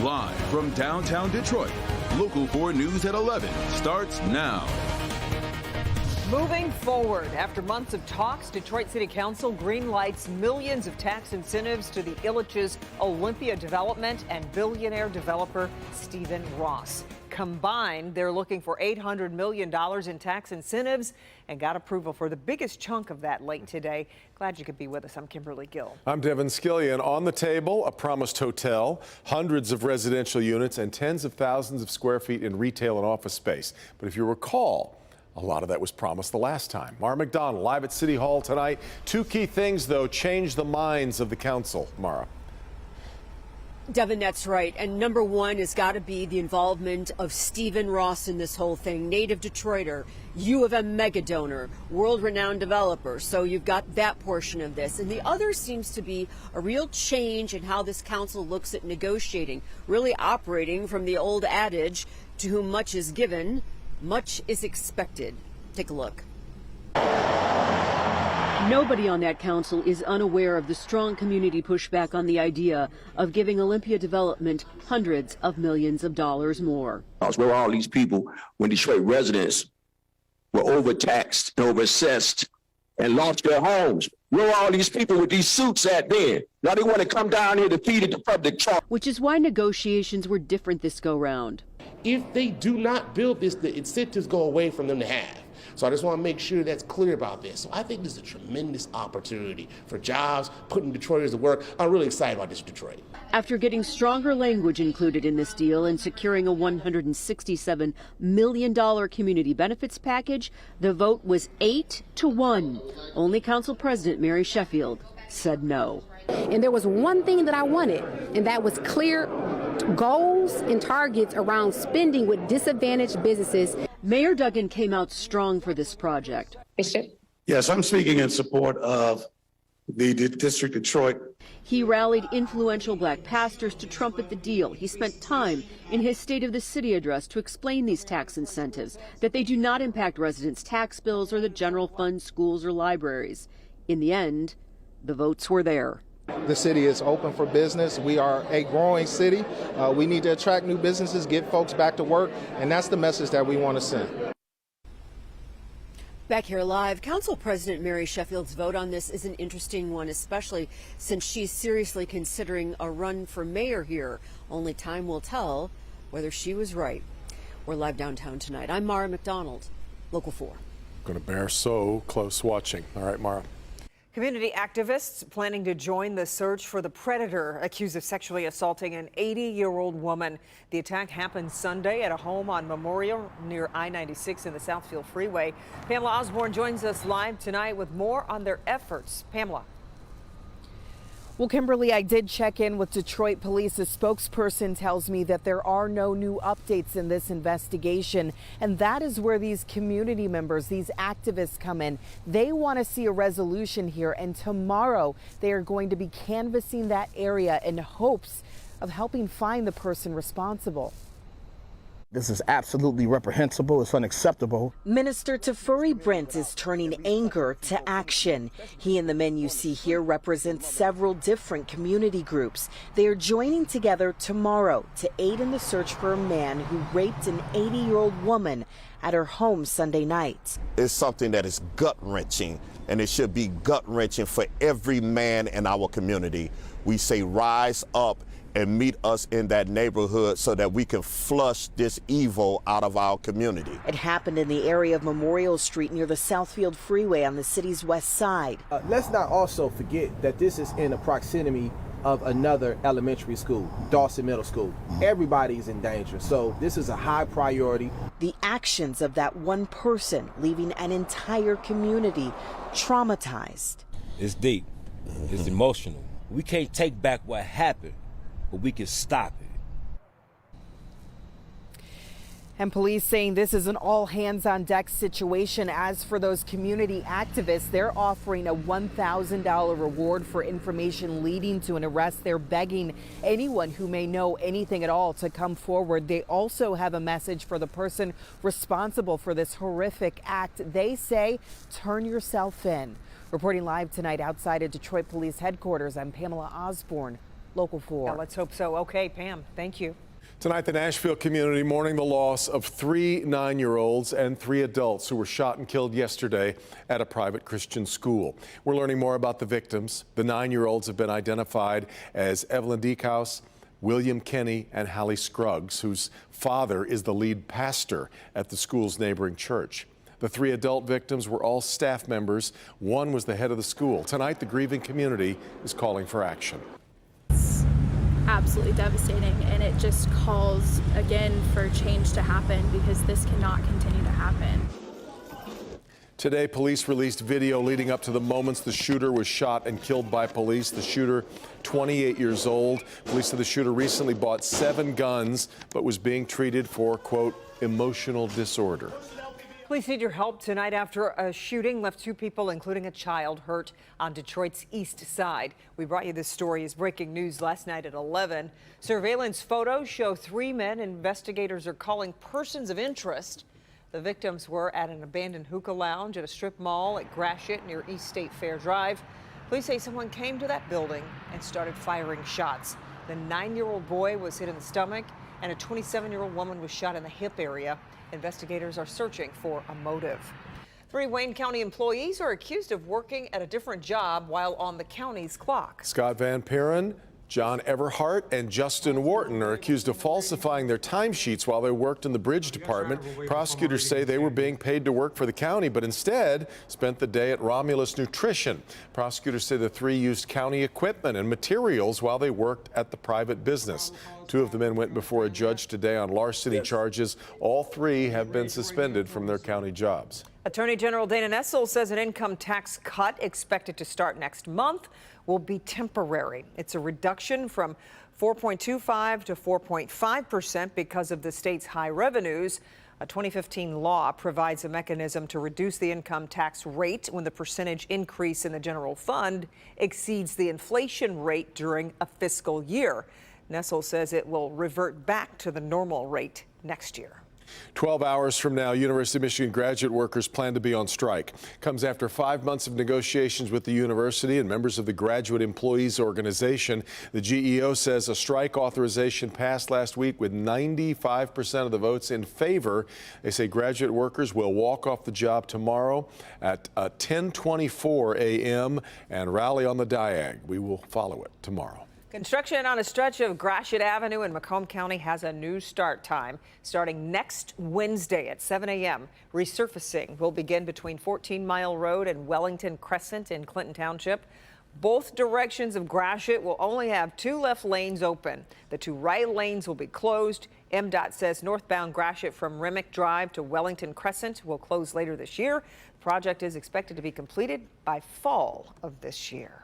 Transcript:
Live from downtown Detroit, Local 4 News at 11 starts now. Moving forward, after months of talks, Detroit City Council greenlights millions of tax incentives to the Illich's Olympia development and billionaire developer Stephen Ross. Combined, they're looking for $800 million in tax incentives and got approval for the biggest chunk of that late today. Glad you could be with us. I'm Kimberly Gill. I'm Devin Skillian. On the table, a promised hotel, hundreds of residential units, and tens of thousands of square feet in retail and office space. But if you recall, a lot of that was promised the last time. Mara McDonald live at City Hall tonight. Two key things, though, changed the minds of the council. Mara. Devin, that's right. And number one has got to be the involvement of Stephen Ross in this whole thing. Native Detroiter, U of M mega donor, world-renowned developer. So you've got that portion of this. And the other seems to be a real change in how this council looks at negotiating, really operating from the old adage, to whom much is given, much is expected. Take a look. Nobody on that council is unaware of the strong community pushback on the idea of giving Olympia development hundreds of millions of dollars more. Where were all these people when Detroit residents were overtaxed and overassessed and lost their homes? Where were all these people with these suits at then? Now they want to come down here to feed the public trust. Which is why negotiations were different this go round. If they do not build this, the incentives go away from them to have. So I just want to make sure that's clear about this. So I think this is a tremendous opportunity for jobs, putting Detroiters to work. I'm really excited about this Detroit. After getting stronger language included in this deal and securing a $167 million community benefits package, the vote was 8-1. Only Council President Mary Sheffield said no. And there was one thing that I wanted, and that was clear goals and targets around spending with disadvantaged businesses. Mayor Duggan came out strong for this project. Yes, I'm speaking in support of the District Detroit. He rallied influential black pastors to trumpet the deal. He spent time in his State of the City address to explain these tax incentives, that they do not impact residents' tax bills or the general fund, schools, or libraries. In the end, the votes were there. The city is open for business. We are a growing city. We need to attract new businesses, get folks back to work, and that's the message that we want to send. Back here live, Council President Mary Sheffield's vote on this is an interesting one, especially since she's seriously considering a run for mayor here. Only time will tell whether she was right. We're live downtown tonight. I'm Mara McDonald, Local 4. Going to bear so close watching. All right, Mara. Community activists planning to join the search for the predator accused of sexually assaulting an 80-year-old woman. The attack happened Sunday at a home on Memorial near I-96 in the Southfield Freeway. Pamela Osborne joins us live tonight with more on their efforts. Pamela. Well, Kimberly, I did check in with Detroit Police. A spokesperson tells me that there are no new updates in this investigation. And that is where these community members, these activists come in. They want to see a resolution here. And tomorrow they are going to be canvassing that area in hopes of helping find the person responsible. This is absolutely reprehensible. It's unacceptable. Minister Tafuri Brent is turning anger to action. He and the men you see here represent several different community groups. They are joining together tomorrow to aid in the search for a man who raped an 80-year-old woman at her home Sunday night. It's something that is gut-wrenching, and it should be gut-wrenching for every man in our community. We say rise up and meet us in that neighborhood so that we can flush this evil out of our community. It happened in the area of Memorial Street near the Southfield Freeway on the city's west side. Let's not also forget that this is in the proximity of another elementary school, Dawson Middle School. Everybody's in danger, so this is a high priority. The actions of that one person leaving an entire community traumatized. It's deep, it's emotional. We can't take back what happened, but we can stop it. And police saying this is an all hands on deck situation. As for those community activists, they're offering a $1,000 reward for information leading to an arrest. They're begging anyone who may know anything at all to come forward. They also have a message for the person responsible for this horrific act. They say, turn yourself in. Reporting live tonight outside of Detroit Police Headquarters, I'm Pamela Osborne, Local 4. Yeah, let's hope so. Okay, Pam, thank you. Tonight, the Nashville community mourning the loss of 3 9-year-olds and 3 adults who were shot and killed yesterday at a private Christian school. We're learning more about the victims. The 9-year-olds have been identified as Evelyn Diekhaus, William Kenny, and Hallie Scruggs, whose father is the lead pastor at the school's neighboring church. The 3 adult victims were all staff members. One was the head of the school. Tonight, the grieving community is calling for action. Absolutely devastating, and it just calls again for change to happen, because this cannot continue to happen. Today, police released video leading up to the moments the shooter was shot and killed by police. The shooter, 28 years old. Police said the shooter recently bought 7 guns, but was being treated for, quote, emotional disorder. Police need your help tonight after a shooting left 2 people, including a child, hurt on Detroit's east side. We brought you this story as breaking news last night at 11. Surveillance photos show 3 men investigators are calling persons of interest. The victims were at an abandoned hookah lounge at a strip mall at Gratiot near East State Fair Drive. Police say someone came to that building and started firing shots. The 9-year-old boy was hit in the stomach, and a 27-year-old woman was shot in the hip area. Investigators are searching for a motive. 3 Wayne County employees are accused of working at a different job while on the county's clock. Scott Van Peren, John Everhart, and Justin Wharton are accused of falsifying their timesheets while they worked in the bridge department. Prosecutors say they were being paid to work for the county, but instead spent the day at Romulus Nutrition. Prosecutors say the 3 used county equipment and materials while they worked at the private business. 2 of the men went before a judge today on larceny charges. All 3 have been suspended from their county jobs. Attorney General Dana Nessel says an income tax cut expected to start next month will be temporary. It's a reduction from 4.25 to 4.5% because of the state's high revenues. A 2015 law provides a mechanism to reduce the income tax rate when the percentage increase in the general fund exceeds the inflation rate during a fiscal year. Nessel says it will revert back to the normal rate next year. 12 hours from now, University of Michigan graduate workers plan to be on strike. Comes after 5 months of negotiations with the university and members of the Graduate Employees Organization. The GEO says a strike authorization passed last week with 95% of the votes in favor. They say graduate workers will walk off the job tomorrow at 10:24 a.m. and rally on the Diag. We will follow it tomorrow. Construction on a stretch of Gratiot Avenue in Macomb County has a new start time. Starting next Wednesday at 7 a.m., resurfacing will begin between 14 Mile Road and Wellington Crescent in Clinton Township. Both directions of Gratiot will only have 2 left lanes open. The 2 right lanes will be closed. MDOT says northbound Gratiot from Remick Drive to Wellington Crescent will close later this year. The project is expected to be completed by fall of this year.